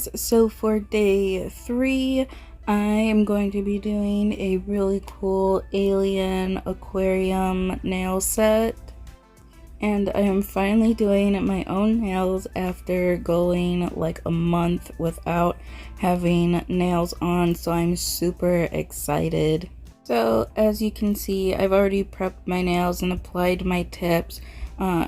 guys, so for day 3 I am going to be doing a really cool alien aquarium nail set, and I am finally doing my own nails after going like a month without having nails on, so I'm super excited. So as you can see, I've already prepped my nails and applied my tips.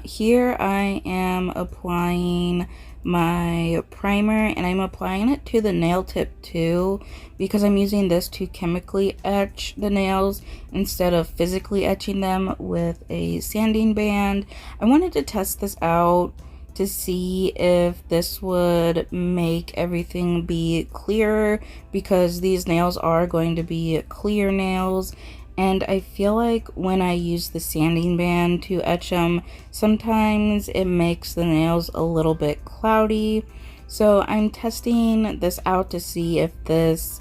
Here I am applying my primer, and I'm applying it to the nail tip too, because I'm using this to chemically etch the nails instead of physically etching them with a sanding band. I wanted to test this out to see if this would make everything be clearer, because these nails are going to be clear nails, and I feel like when I use the sanding band to etch them, sometimes it makes the nails a little bit cloudy. So I'm testing this out to see if this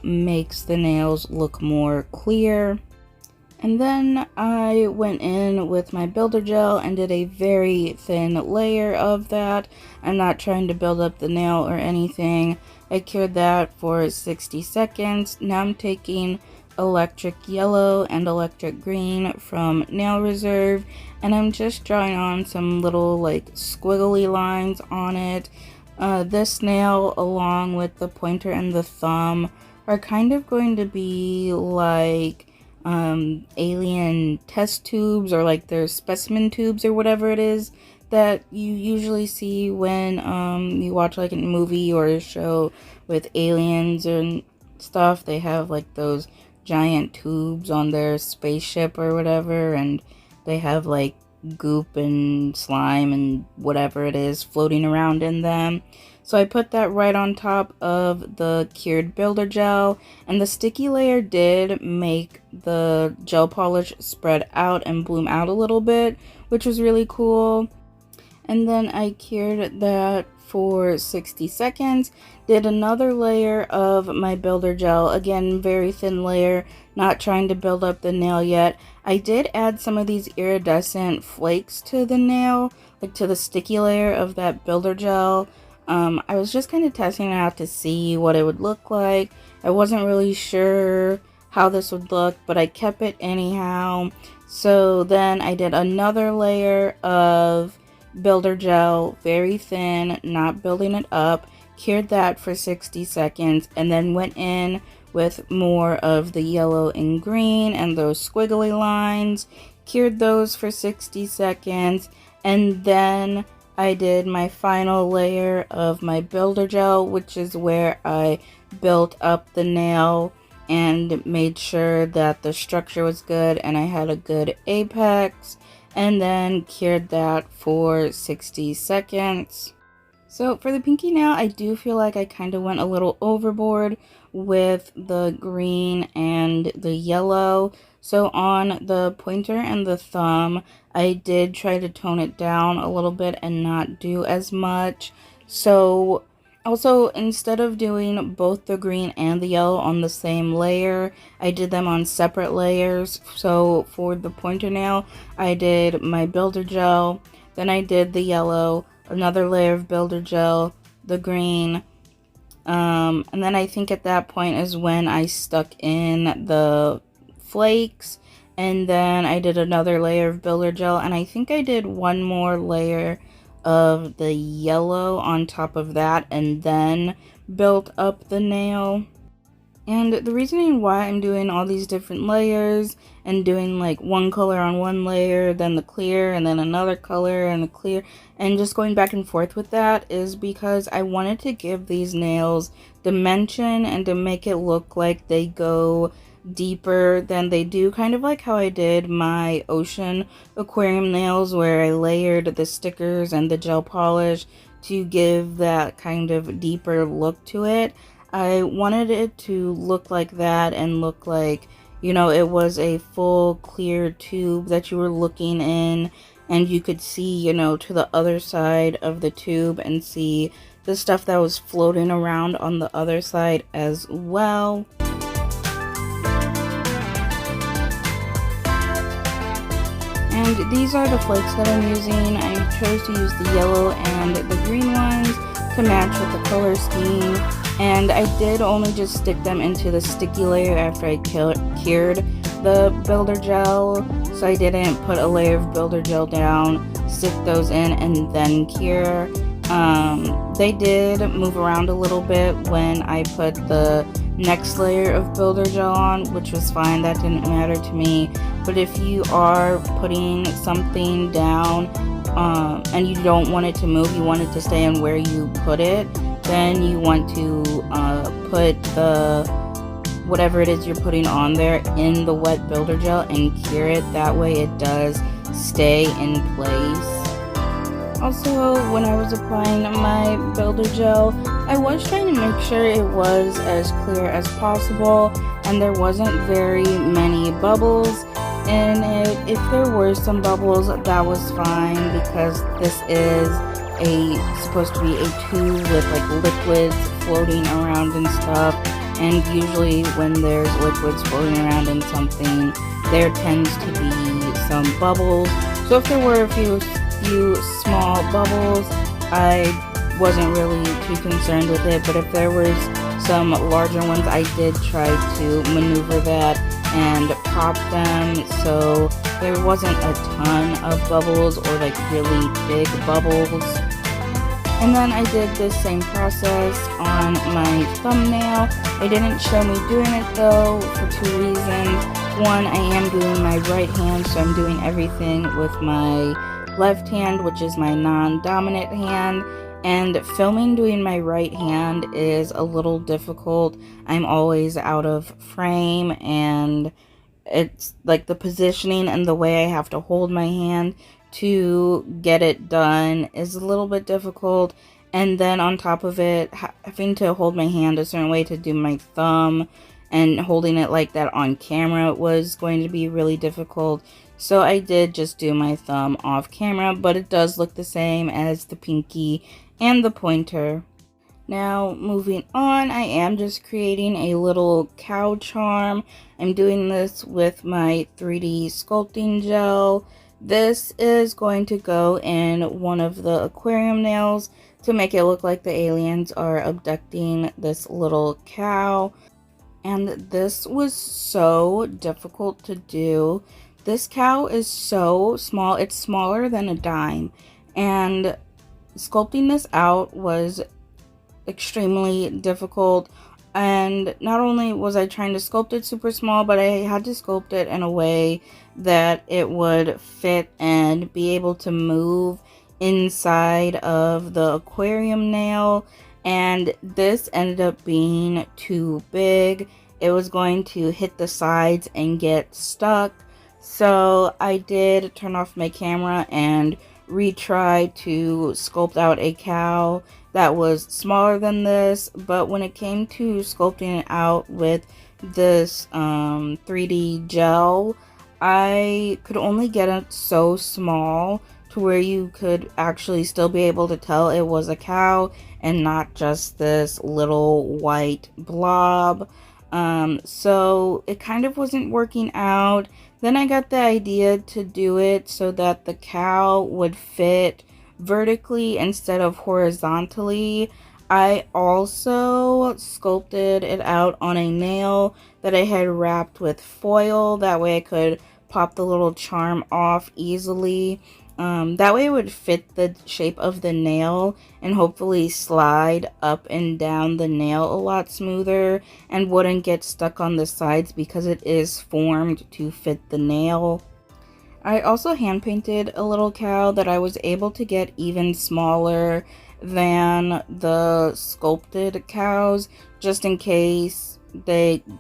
makes the nails look more clear. And then I went in with my builder gel and did a very thin layer of that. I'm not trying to build up the nail or anything. I cured that for 60 seconds. Now I'm taking electric yellow and electric green from Nail Reserve, and I'm just drawing on some little like squiggly lines on it. This nail, along with the pointer and the thumb, are kind of going to be like alien test tubes, or like their specimen tubes or whatever it is that you usually see when you watch like a movie or a show with aliens and stuff. They have like those giant tubes on their spaceship or whatever, and they have like goop and slime and whatever it is floating around in them. So I put that right on top of the cured builder gel, and the sticky layer did make the gel polish spread out and bloom out a little bit, which was really cool. And then I cured that for 60 seconds, did another layer of my builder gel, again very thin layer, not trying to build up the nail yet. I did add some of these iridescent flakes to the nail, like to the sticky layer of that builder gel. I was just kind of testing it out to see what it would look like. I wasn't really sure how this would look, but I kept it anyhow. So then I did another layer of builder gel, very thin, not building it up, cured that for 60 seconds, and then went in with more of the yellow and green and those squiggly lines, cured those for 60 seconds, and then I did my final layer of my builder gel, which is where I built up the nail and made sure that the structure was good and I had a good apex, and then cured that for 60 seconds. So for the pinky nail, I do feel like I kind of went a little overboard with the green and the yellow. So on the pointer and the thumb, I did try to tone it down a little bit and not do as much. So also, instead of doing both the green and the yellow on the same layer, I did them on separate layers. So for the pointer nail, I did my builder gel, then I did the yellow, another layer of builder gel, the green, and then I think at that point is when I stuck in the flakes, and then I did another layer of builder gel, and I think I did one more layer of the yellow on top of that, and then built up the nail. And the reasoning why I'm doing all these different layers and doing like one color on one layer, then the clear, and then another color and the clear, and just going back and forth with that, is because I wanted to give these nails dimension and to make it look like they go deeper than they do, kind of like how I did my ocean aquarium nails, where I layered the stickers and the gel polish to give that kind of deeper look to it. I wanted it to look like that and look like, you know, it was a full clear tube that you were looking in, and you could see, you know, to the other side of the tube and see the stuff that was floating around on the other side as well. And these are the flakes that I'm using. I chose to use the yellow and the green ones to match with the color scheme. And I did only just stick them into the sticky layer after I cured the builder gel. So I didn't put a layer of builder gel down, stick those in, and then cure. They did move around a little bit when I put the next layer of builder gel on, which was fine. That didn't matter to me. But if you are putting something down and you don't want it to move, you want it to stay in where you put it, then you want to put the whatever it is you're putting on there in the wet builder gel and cure it. That way it does stay in place. Also, when I was applying my builder gel, I was trying to make sure it was as clear as possible and there wasn't very many bubbles in it. If there were some bubbles, that was fine, because this is supposed to be a tube with like liquids floating around and stuff, and usually when there's liquids floating around in something, there tends to be some bubbles. So if there were a few small bubbles, I wasn't really too concerned with it. But if there was some larger ones, I did try to maneuver that and pop them so there wasn't a ton of bubbles or like really big bubbles. And then I did the same process on my thumbnail. They didn't show me doing it though for two reasons. One, I am doing my right hand, so I'm doing everything with my left hand, which is my non-dominant hand, and filming doing my right hand is a little difficult. I'm always out of frame, and it's like the positioning and the way I have to hold my hand to get it done is a little bit difficult. And then on top of it, having to hold my hand a certain way to do my thumb and holding it like that on camera was going to be really difficult. So I did just do my thumb off camera, but it does look the same as the pinky and the pointer. Now moving on, I am just creating a little cow charm. I'm doing this with my 3D sculpting gel. This is going to go in one of the aquarium nails to make it look like the aliens are abducting this little cow. And this was so difficult to do. This cow is so small, it's smaller than a dime, and sculpting this out was extremely difficult. And not only was I trying to sculpt it super small, but I had to sculpt it in a way that it would fit and be able to move inside of the aquarium nail. And this ended up being too big. It was going to hit the sides and get stuck. So I did turn off my camera and retry to sculpt out a cow that was smaller than this. But when it came to sculpting it out with this 3D gel, I could only get it so small to where you could actually still be able to tell it was a cow and not just this little white blob. So it kind of wasn't working out. Then I got the idea to do it so that the cow would fit vertically instead of horizontally. I also sculpted it out on a nail that I had wrapped with foil. That way I could pop the little charm off easily. That way it would fit the shape of the nail and hopefully slide up and down the nail a lot smoother and wouldn't get stuck on the sides because it is formed to fit the nail. I also hand painted a little cow that I was able to get even smaller than the sculpted cows, just in case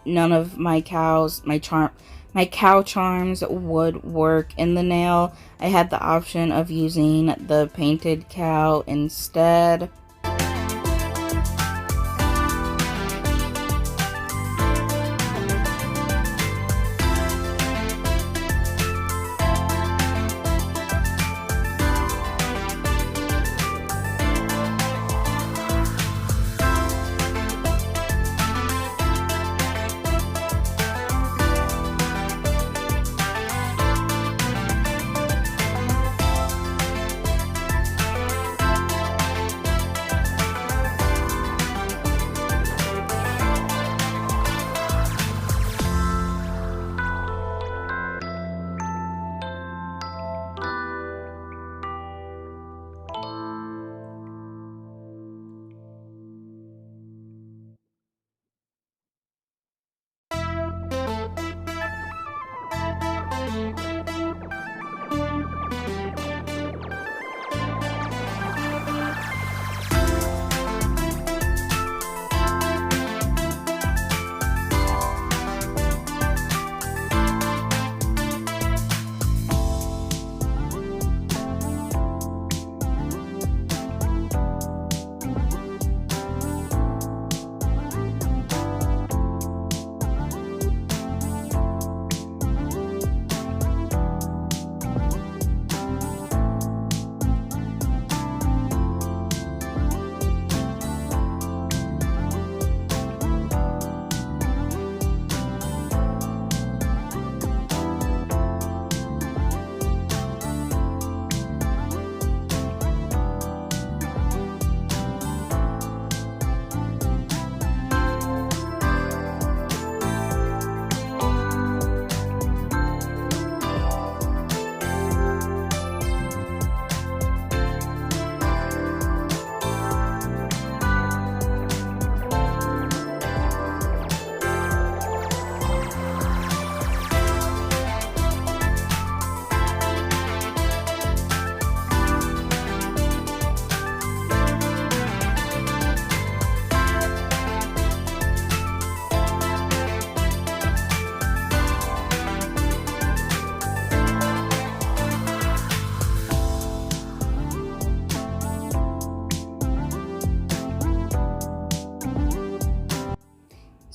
none of my cows, my cow charms would work in the nail. I had the option of using the painted cow instead.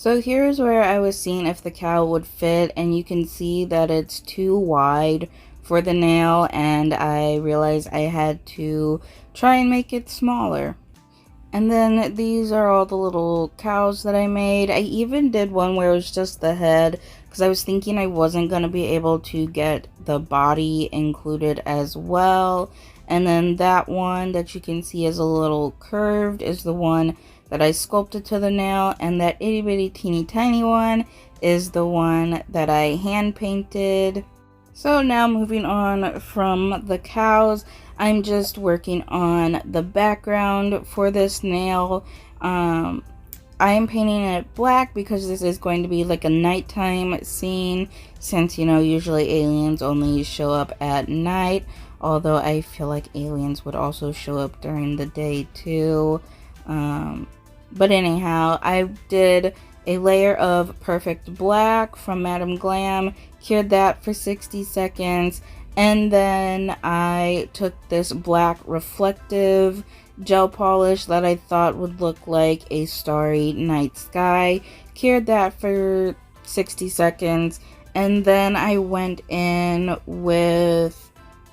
So here's where I was seeing if the cowl would fit, and you can see that it's too wide for the nail, and I realized I had to try and make it smaller. And then these are all the little cows that I made. I even did one where it was just the head, because I was thinking I wasn't going to be able to get the body included as well. And then that one that you can see is a little curved is the one that I sculpted to the nail. And that itty bitty teeny tiny one is the one that I hand painted. So now moving on from the cows, I'm just working on the background for this nail. I am painting it black because this is going to be like a nighttime scene, since, you know, usually aliens only show up at night, although I feel like aliens would also show up during the day too. But anyhow, I did a layer of perfect black from Madam Glam, cured that for 60 seconds, and then I took this black reflective gel polish that I thought would look like a starry night sky, cured that for 60 seconds, and then I went in with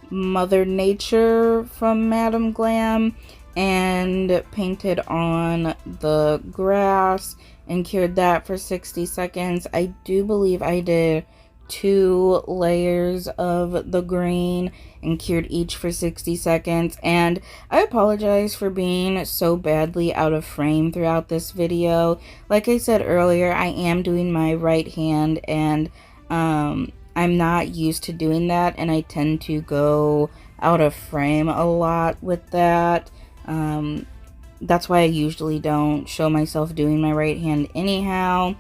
Mother Nature from Madam Glam and painted on the grass and cured that for 60 seconds. I do believe I did 2 layers of the green and cured each for 60 seconds. And I apologize for being so badly out of frame throughout this video. Like I said earlier, I am doing my right hand, and I'm not used to doing that, and I tend to go out of frame a lot with that. That's why I usually don't show myself doing my right hand anyhow.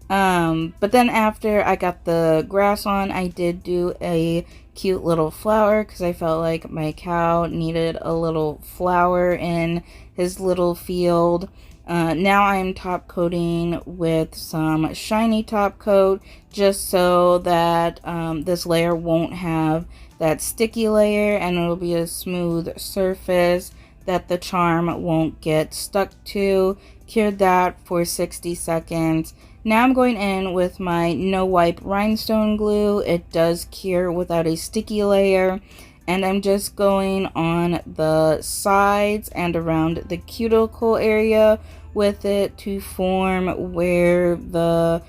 But then after I got the grass on, I did do a cute little flower because I felt like my cow needed a little flower in his little field. Now I'm top coating with some shiny top coat, just so that this layer won't have that sticky layer, and it'll be a smooth surface that the charm won't get stuck to. Cured that for 60 seconds. Now I'm going in with my no wipe rhinestone glue. It does cure without a sticky layer, and I'm just going on the sides and around the cuticle area with it to form where the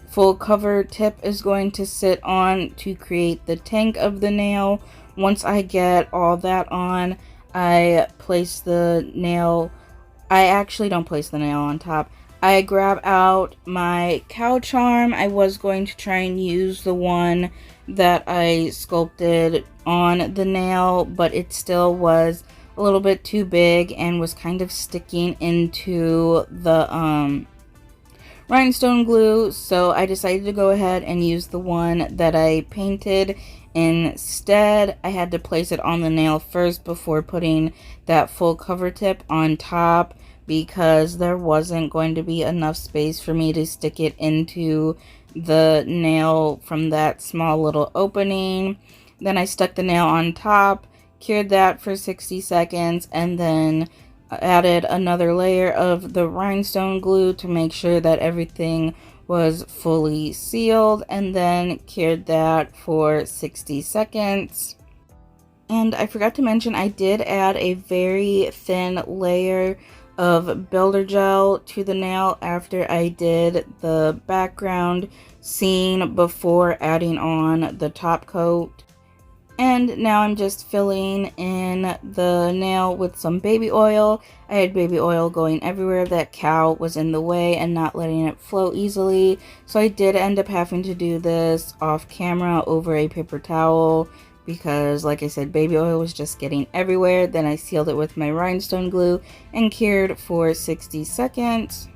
full cover tip is going to sit on to create the tank of the nail. Once I get all that on, I place the nail. I actually don't place the nail on top. I grab out my cow charm. I was going to try and use the one that I sculpted on the nail, but it still was a little bit too big and was kind of sticking into the rhinestone glue, so I decided to go ahead and use the one that I painted instead. I had to place it on the nail first before putting that full cover tip on top, because there wasn't going to be enough space for me to stick it into the nail from that small little opening. Then I stuck the nail on top, cured that for 60 seconds, and then added another layer of the rhinestone glue to make sure that everything was fully sealed, and then cured that for 60 seconds. And I forgot to mention, I did add a very thin layer of builder gel to the nail after I did the background scene before adding on the top coat. And now I'm just filling in the nail with some baby oil. I had baby oil going everywhere. That cow was in the way and not letting it flow easily, so I did end up having to do this off camera over a paper towel, because like I said, baby oil was just getting everywhere. Then I sealed it with my rhinestone glue and cured for 60 seconds.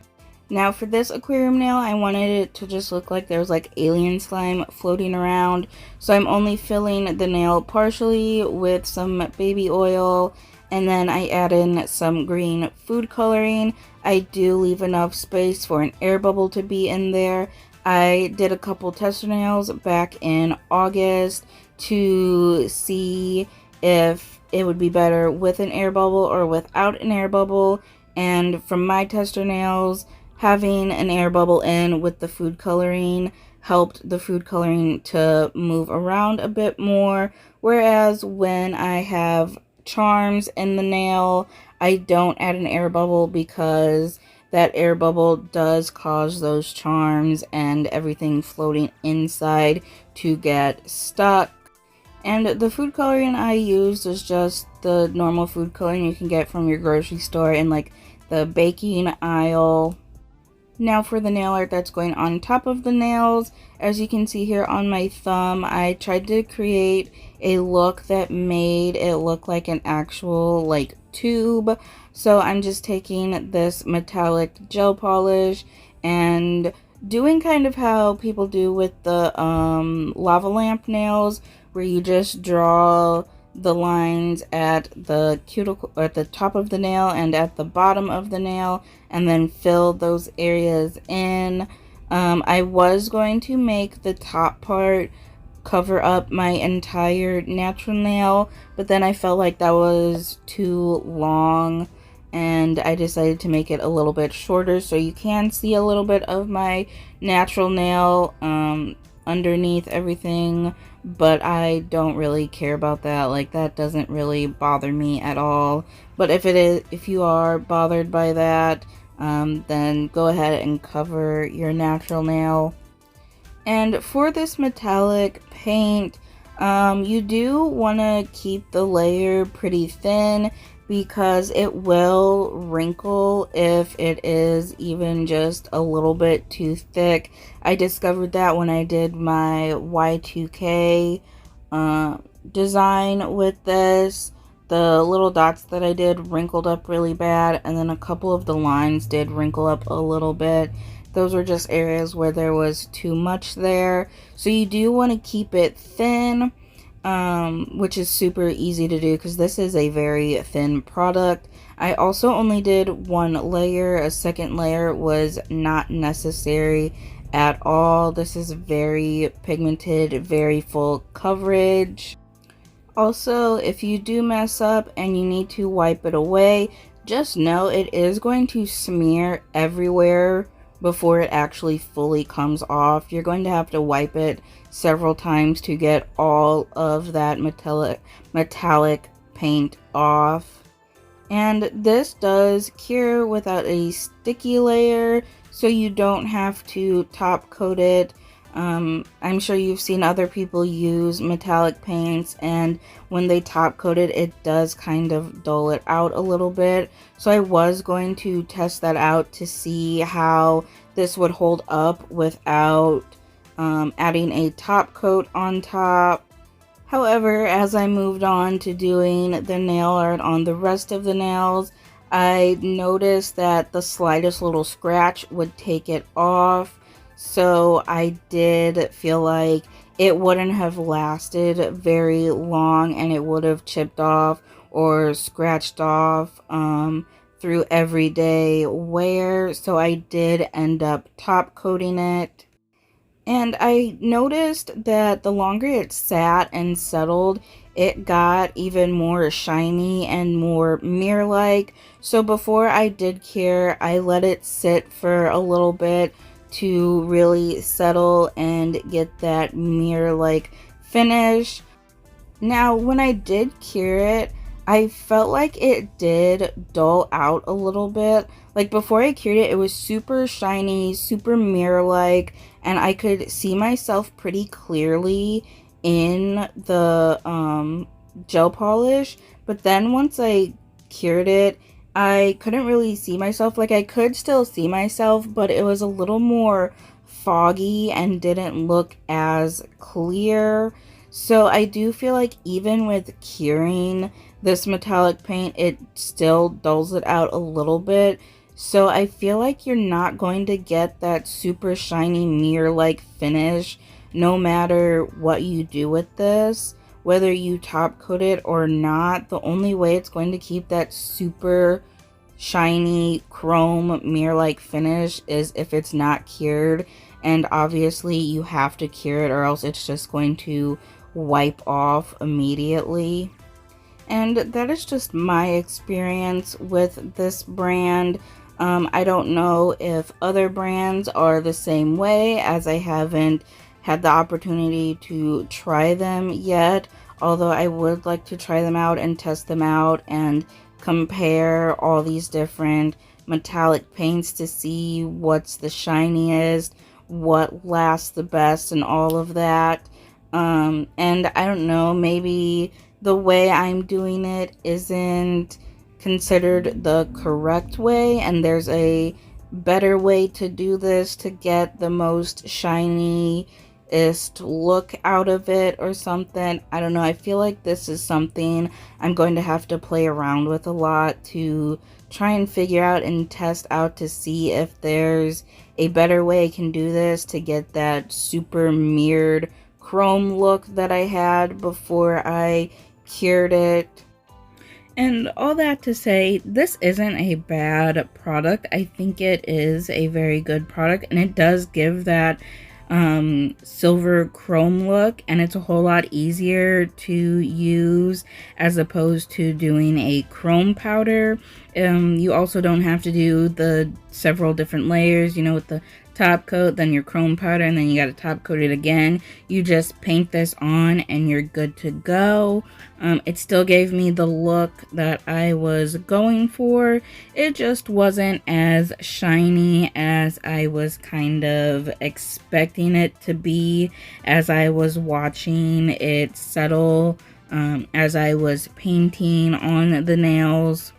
Now for this aquarium nail, I wanted it to just look like there was like alien slime floating around, so I'm only filling the nail partially with some baby oil, and then I add in some green food coloring. I do leave enough space for an air bubble to be in there. I did a couple tester nails back in August to see if it would be better with an air bubble or without an air bubble, and from my tester nails, having an air bubble in with the food coloring helped the food coloring to move around a bit more, whereas when I have charms in the nail, I don't add an air bubble because that air bubble does cause those charms and everything floating inside to get stuck. And the food coloring I used is just the normal food coloring you can get from your grocery store in like the baking aisle. Now for the nail art that's going on top of the nails, as you can see here on my thumb, I tried to create a look that made it look like an actual like tube. So I'm just taking this metallic gel polish and doing kind of how people do with the lava lamp nails, where you just draw the lines at the cuticle, at the top of the nail and at the bottom of the nail, and then fill those areas in. I was going to make the top part cover up my entire natural nail, but then I felt like that was too long and I decided to make it a little bit shorter so you can see a little bit of my natural nail underneath everything, but I don't really care about that. Like, that doesn't really bother me at all. But if you are bothered by that, then go ahead and cover your natural nail. And for this metallic paint, you do want to keep the layer pretty thin because it will wrinkle if it is even just a little bit too thick. I discovered that when I did my Y2K design with this. The little dots that I did wrinkled up really bad, and then a couple of the lines did wrinkle up a little bit. Those were just areas where there was too much there. So you do want to keep it thin, which is super easy to do because this is a very thin product. I also only did one layer. A second layer was not necessary at all. This is very pigmented, very full coverage. Also, if you do mess up and you need to wipe it away, just know it is going to smear everywhere before it actually fully comes off. You're going to have to wipe it several times to get all of that metallic paint off. And this does cure without a sticky layer, so you don't have to top coat it. I'm sure you've seen other people use metallic paints, and when they top coat it, it does kind of dull it out a little bit. So I was going to test that out to see how this would hold up without adding a top coat on top. However, as I moved on to doing the nail art on the rest of the nails, I noticed that the slightest little scratch would take it off. So I did feel like it wouldn't have lasted very long and it would have chipped off or scratched off through everyday wear. So I did end up top coating it. And I noticed that the longer it sat and settled, it got even more shiny and more mirror-like. So before I did cure, I let it sit for a little bit to really settle and get that mirror-like finish. Now, when I did cure it, I felt like it did dull out a little bit. Like before I cured it, it was super shiny, super mirror-like, and I could see myself pretty clearly in the gel polish. But then once I cured it, I couldn't really see myself. Like, I could still see myself, but it was a little more foggy and didn't look as clear. So I do feel like even with curing this metallic paint, it still dulls it out a little bit. So I feel like you're not going to get that super shiny mirror-like finish no matter what you do with this. Whether you top coat it or not, the only way it's going to keep that super shiny chrome mirror-like finish is if it's not cured. And obviously you have to cure it or else it's just going to wipe off immediately. And that is just my experience with this brand. I don't know if other brands are the same way, as I haven't had the opportunity to try them yet, although I would like to try them out and test them out and compare all these different metallic paints to see what's the shiniest, what lasts the best, and all of that. And I don't know, maybe the way I'm doing it isn't considered the correct way, and there's a better way to do this to get the most shiniest look out of it or something. I don't know. I feel like this is something I'm going to have to play around with a lot to try and figure out and test out to see if there's a better way I can do this to get that super mirrored chrome look that I had before I cured it. And all that to say, this isn't a bad product. I think it is a very good product, and it does give that silver chrome look, and it's a whole lot easier to use as opposed to doing a chrome powder. You also don't have to do the several different layers, you know, with the top coat, then your chrome powder, and then you got to top coat it again. You just paint this on and you're good to go. It still gave me the look that I was going for. It just wasn't as shiny as I was kind of expecting it to be as I was watching it settle, as I was painting on the nails.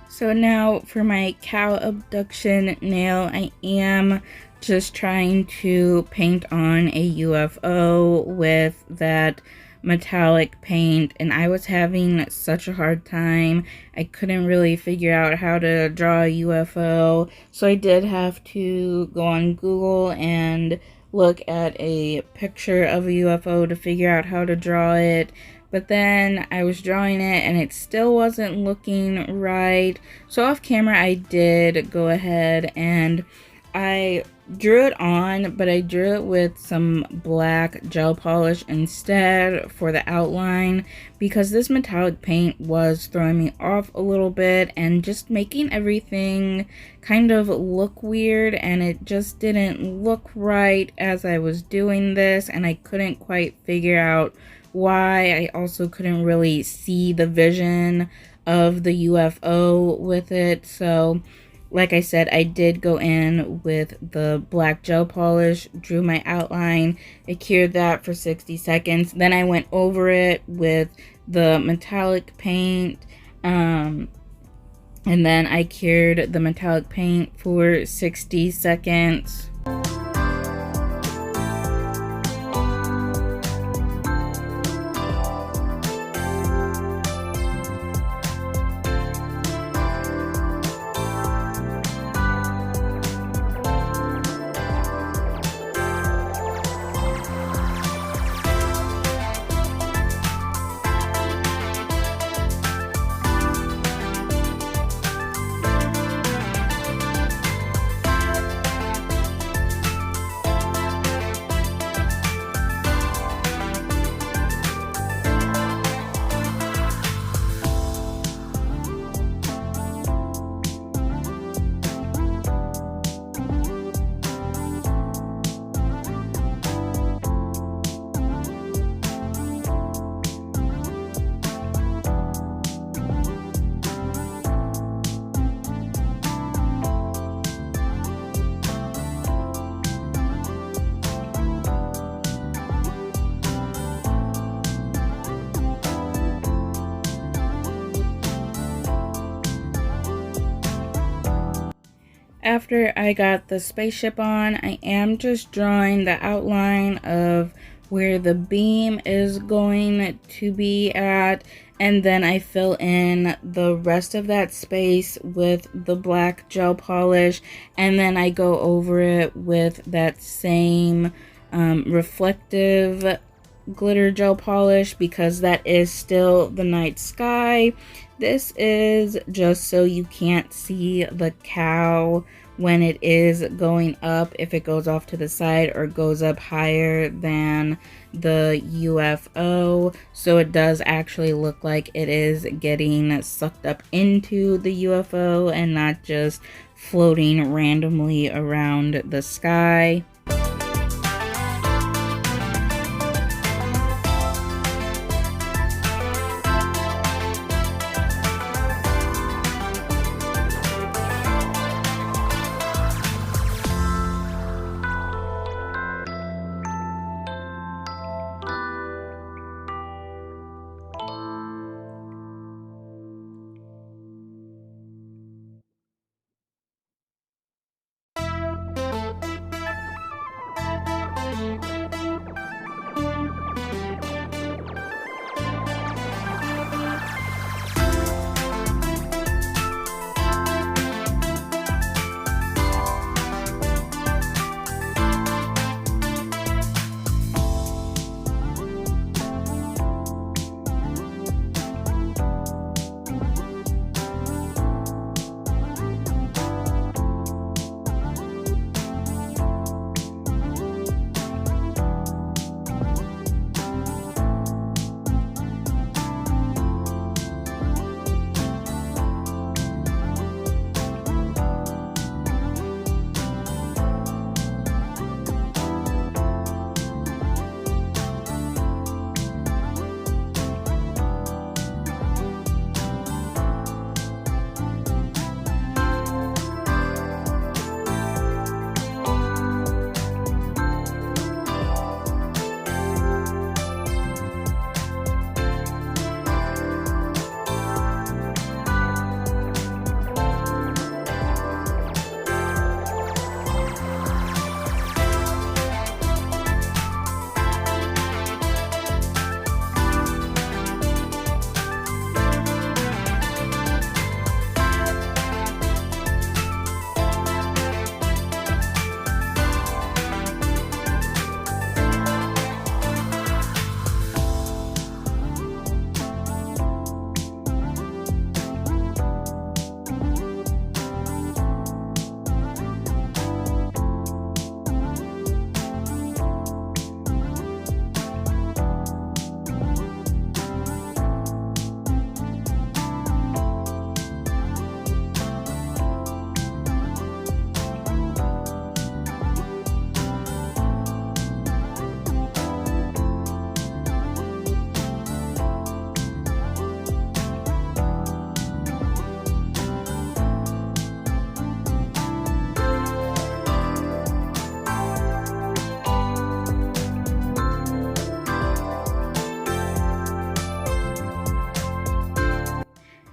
So now for my cow abduction nail, I am just trying to paint on a UFO with that metallic paint, and I was having such a hard time. I couldn't really figure out how to draw a UFO, so I did have to go on Google and look at a picture of a UFO to figure out how to draw it. But then I was drawing it and it still wasn't looking right. So off camera I did go ahead and I drew it on, but I drew it with some black gel polish instead for the outline, because this metallic paint was throwing me off a little bit and just making everything kind of look weird, and it just didn't look right as I was doing this, and I couldn't quite figure out why. I also couldn't really see the vision of the UFO with it. So like I said, I did go in with the black gel polish, drew my outline, I cured that for 60 seconds. Then I went over it with the metallic paint, and then I cured the metallic paint for 60 seconds. After I got the spaceship on, I am just drawing the outline of where the beam is going to be at, and then I fill in the rest of that space with the black gel polish, and then I go over it with that same reflective glitter gel polish, because that is still the night sky. This is just so you can't see the cow when it is going up, if it goes off to the side or goes up higher than the UFO. So it does actually look like it is getting sucked up into the UFO and not just floating randomly around the sky.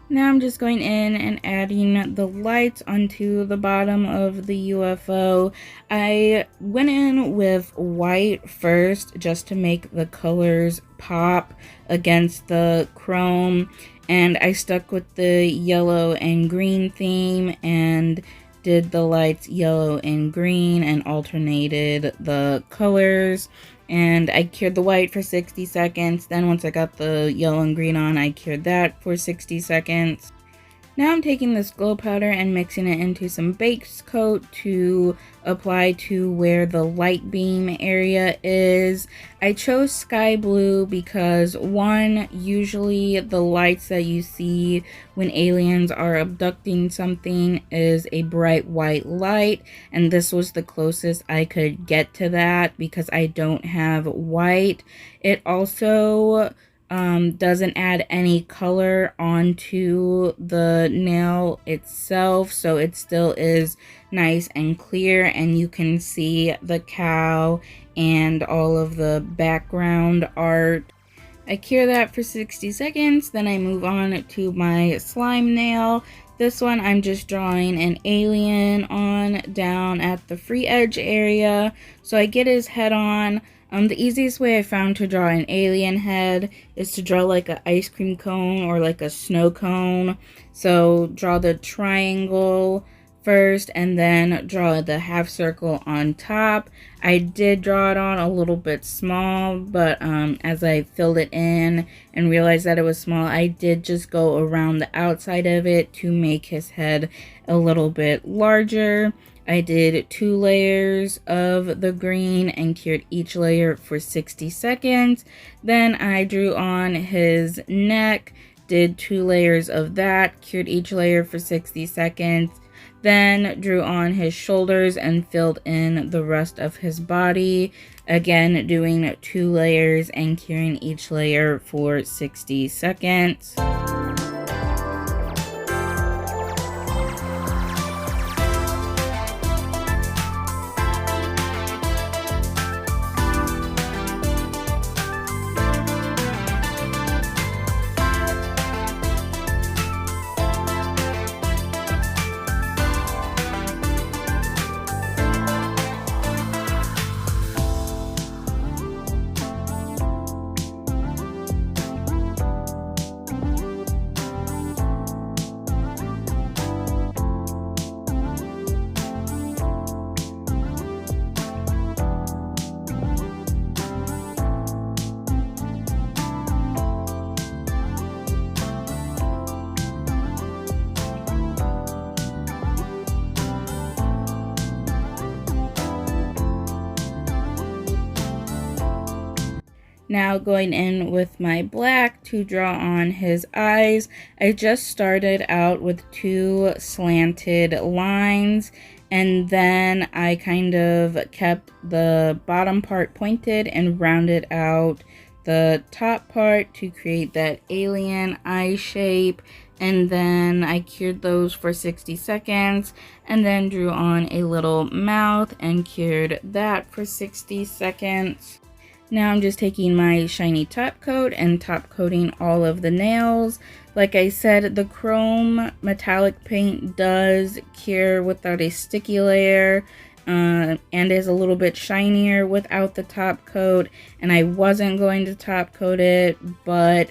Now I'm just going in and adding the lights onto the bottom of the UFO. I went in with white first just to make the colors pop against the chrome, and I stuck with the yellow and green theme and did the lights yellow and green and alternated the colors. And I cured the white for 60 seconds. Then once I got the yellow and green on, I cured that for 60 seconds. Now I'm taking this glow powder and mixing it into some base coat to apply to where the light beam area is. I chose sky blue because one, usually the lights that you see when aliens are abducting something is a bright white light, and this was the closest I could get to that because I don't have white. It also doesn't add any color onto the nail itself, so it still is nice and clear, and you can see the cow and all of the background art. I cure that for 60 seconds, then I move on to my slime nail. This one I'm just drawing an alien on down at the free edge area, so I get his head on. The easiest way I found to draw an alien head is to draw like an ice cream cone or like a snow cone. So draw the triangle first and then draw the half circle on top. I did draw it on a little bit small, but as I filled it in and realized that it was small, I did just go around the outside of it to make his head a little bit larger. I did 2 layers of the green and cured each layer for 60 seconds. Then I drew on his neck, did 2 layers of that, cured each layer for 60 seconds. Then drew on his shoulders and filled in the rest of his body. Again, doing 2 layers and curing each layer for 60 seconds. Now going in with my black to draw on his eyes. I just started out with 2 slanted lines, and then I kind of kept the bottom part pointed and rounded out the top part to create that alien eye shape. And then I cured those for 60 seconds and then drew on a little mouth and cured that for 60 seconds. Now I'm just taking my shiny top coat and top coating all of the nails. Like I said, the chrome metallic paint does cure without a sticky layer and is a little bit shinier without the top coat. And I wasn't going to top coat it, but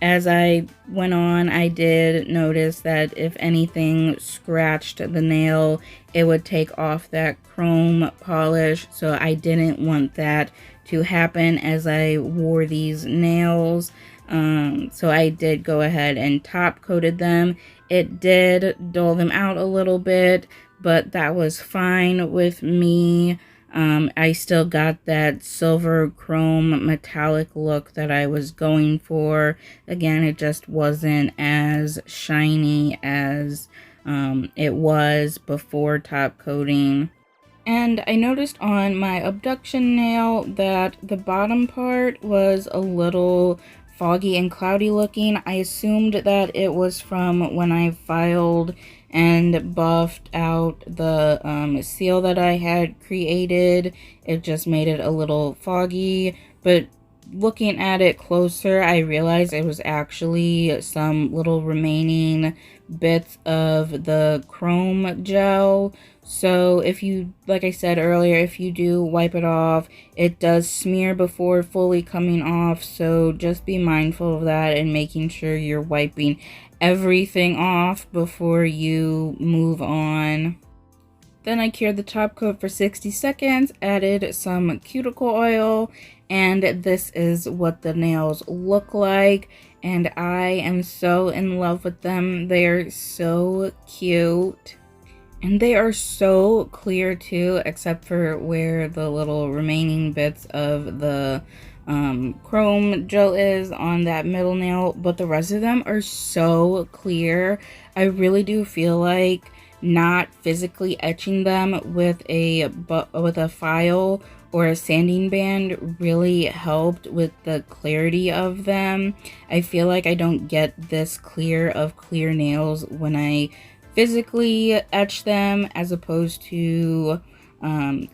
as I went on, I did notice that if anything scratched the nail, it would take off that chrome polish. So I didn't want that to happen as I wore these nails. So I did go ahead and top coated them. It did dull them out a little bit, but that was fine with me. I still got that silver chrome metallic look that I was going for. Again, it just wasn't as shiny as it was before top coating. And I noticed on my abduction nail that the bottom part was a little foggy and cloudy looking. I assumed that it was from when I filed and buffed out the seal that I had created. It just made it a little foggy, but looking at it closer, I realized it was actually some little remaining bits of the chrome gel. So if you, like I said earlier, if you do wipe it off, it does smear before fully coming off. So just be mindful of that and making sure you're wiping everything off before you move on. Then I cured the top coat for 60 seconds, added some cuticle oil, and this is what the nails look like. And I am so in love with them. They're so cute. And they are so clear too, except for where the little remaining bits of the chrome gel is on that middle nail. But the rest of them are so clear. I really do feel like not physically etching them with a file or a sanding band really helped with the clarity of them. I feel like I don't get this clear of clear nails when I physically etch them as opposed to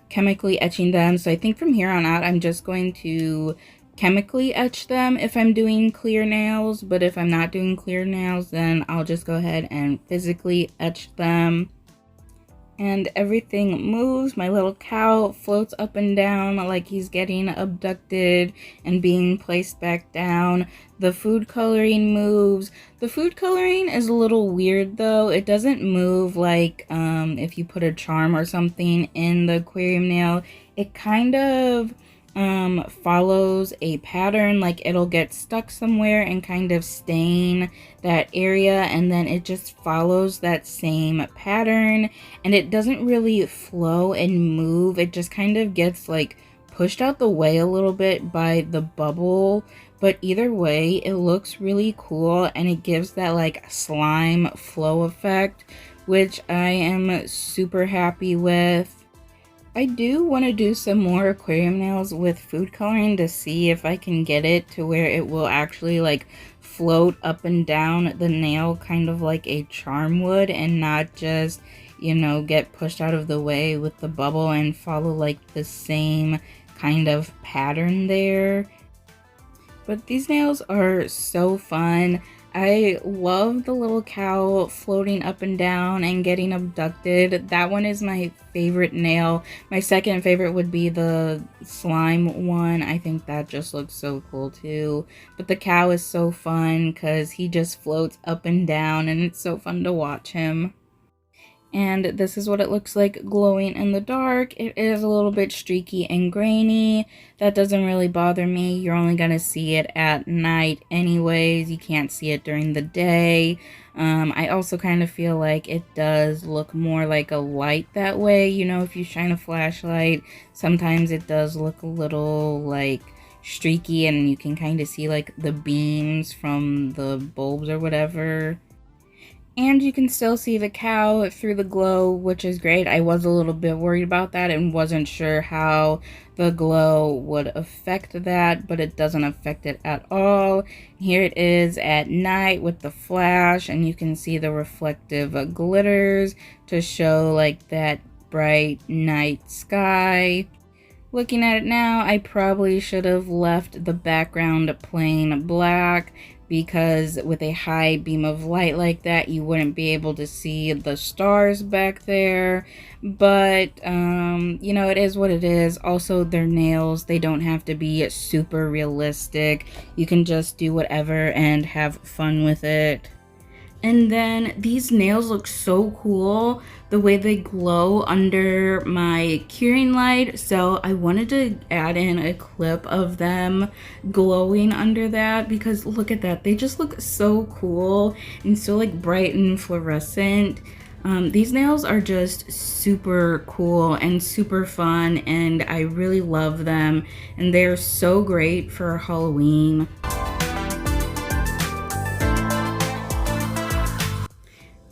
chemically etching them. So I think from here on out I'm just going to chemically etch them if I'm doing clear nails, but if I'm not doing clear nails, then I'll just go ahead and physically etch them. And everything moves. My little cow floats up and down like he's getting abducted and being placed back down. The food coloring moves. The food coloring is a little weird though. It doesn't move like if you put a charm or something in the aquarium nail. It kind of follows a pattern, like it'll get stuck somewhere and kind of stain that area, and then it just follows that same pattern, and it doesn't really flow and move. It just kind of gets like pushed out the way a little bit by the bubble, but either way it looks really cool and it gives that like slime flow effect, which I am super happy with. I do want to do some more aquarium nails with food coloring to see if I can get it to where it will actually like float up and down the nail kind of like a charm would, and not just, you know, get pushed out of the way with the bubble and follow like the same kind of pattern there. But these nails are so fun. I love the little cow floating up and down and getting abducted. That one is my favorite nail. My second favorite would be the slime one. I think that just looks so cool too. But the cow is so fun because he just floats up and down and it's so fun to watch him. And this is what it looks like glowing in the dark. It is a little bit streaky and grainy. That doesn't really bother me. You're only going to see it at night anyways. You can't see it during the day. I also kind of feel like it does look more like a light that way. You know, if you shine a flashlight, sometimes it does look a little like streaky and you can kind of see like the beams from the bulbs or whatever. And you can still see the cow through the glow, which is great. I was a little bit worried about that and wasn't sure how the glow would affect that, but it doesn't affect it at all. Here it is at night with the flash, and you can see the reflective glitters to show like that bright night sky. Looking at it now, I probably should have left the background plain black, because with a high beam of light like that, you wouldn't be able to see the stars back there. But, you know, it is what it is. Also, their nails, they don't have to be super realistic. You can just do whatever and have fun with it. And then these nails look so cool, the way they glow under my curing light. So I wanted to add in a clip of them glowing under that, because look at that. They just look so cool and so like bright and fluorescent. These nails are just super cool and super fun, and I really love them. And they're so great for Halloween.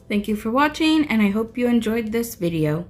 Thank you for watching, and I hope you enjoyed this video.